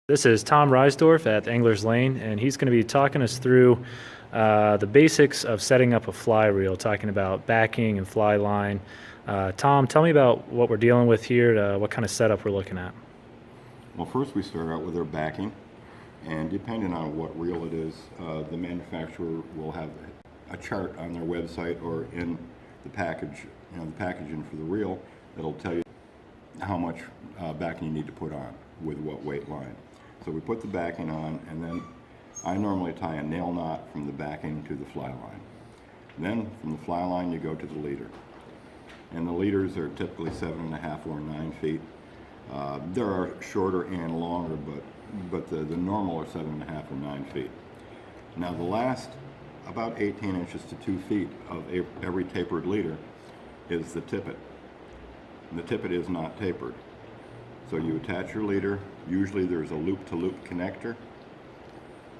This is Tom Reisdorf at Angler's Lane, and he's going to be talking us through the basics of setting up a fly reel, talking about backing and fly line. Tom, tell me about what we're dealing with here, what kind of setup we're looking at. Well, first we start out with our backing, and depending on what reel it is, the manufacturer will have a chart on their website or in the package, the packaging for the reel, that'll tell you how much backing you need to put on with what weight line. So we put the backing on, and then I normally tie a nail knot from the backing to the fly line. Then from the fly line you go to the leader. And the leaders are typically 7.5 or 9 feet. There are shorter and longer, but the normal are 7.5 or 9 feet. Now the last about 18 inches to 2 feet of every tapered leader is the tippet. And the tippet is not tapered. So you attach your leader. Usually there's a loop-to-loop connector.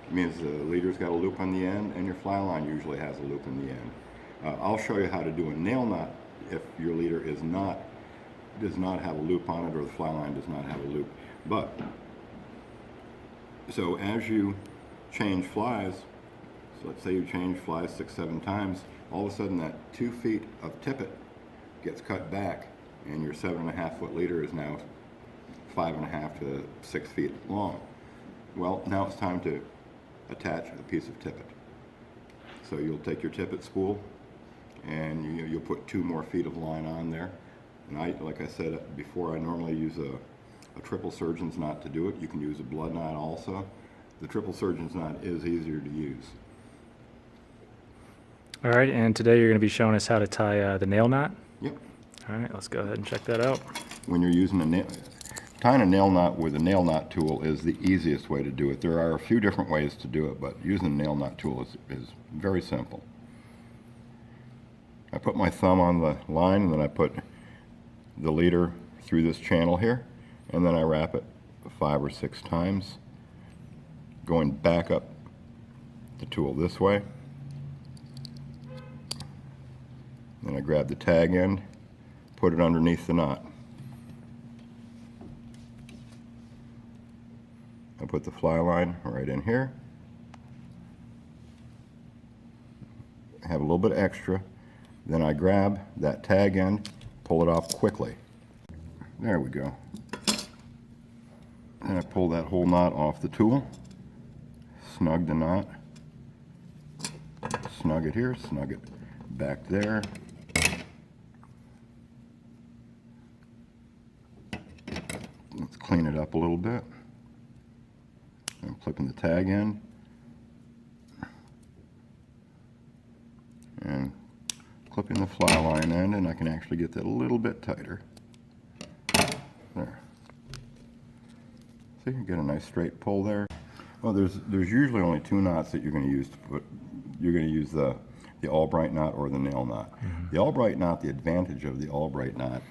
It means the leader's got a loop on the end, and your fly line usually has a loop in the end. I'll show you how to do a nail knot if your leader does not have a loop on it, or the fly line does not have a loop. But so as you change flies, so let's say you change flies 6-7 times, all of a sudden that 2 feet of tippet gets cut back, and your 7.5 foot leader is now 5.5 to 6 feet long. Well, now it's time to attach a piece of tippet. So you'll take your tippet spool, and you'll put 2 more feet of line on there. And like I said before, I normally use a triple surgeon's knot to do it. You can use a blood knot also. The triple surgeon's knot is easier to use. All right, and today you're going to be showing us how to tie the nail knot. Yep. All right, let's go ahead and check that out. When you're using tying a nail knot with a nail knot tool is the easiest way to do it. There are a few different ways to do it, but using a nail knot tool is very simple. I put my thumb on the line, and then I put the leader through this channel here, and then I wrap it 5 or 6 times, going back up the tool this way. Then I grab the tag end, put it underneath the knot. I put the fly line right in here. I have a little bit extra. Then I grab that tag end, pull it off quickly. There we go. And I pull that whole knot off the tool, snug the knot, snug it here, snug it back there. Let's clean it up a little bit. I'm clipping the tag end and clipping the fly line end, and I can actually get that a little bit tighter. There. So you can get a nice straight pull there. Well, there's usually only 2 knots that you're going to use to put. You're going to use the Albright knot or the nail knot. Mm-hmm. The Albright knot, the advantage of the Albright knot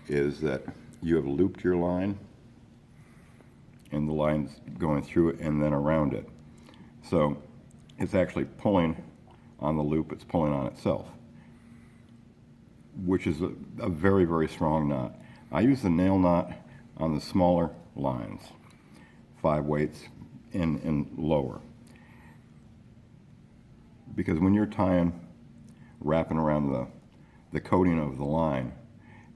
is that you have looped your line, and the line's going through it and then around it. So it's actually pulling on the loop, it's pulling on itself, which is a very, very strong knot. I use the nail knot on the smaller lines, 5 weights and lower. Because when you're wrapping around the coating of the line,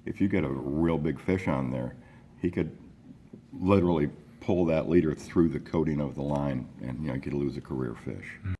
if you get a real big fish on there, he could literally pull that leader through the coating of the line, and you could lose a career fish.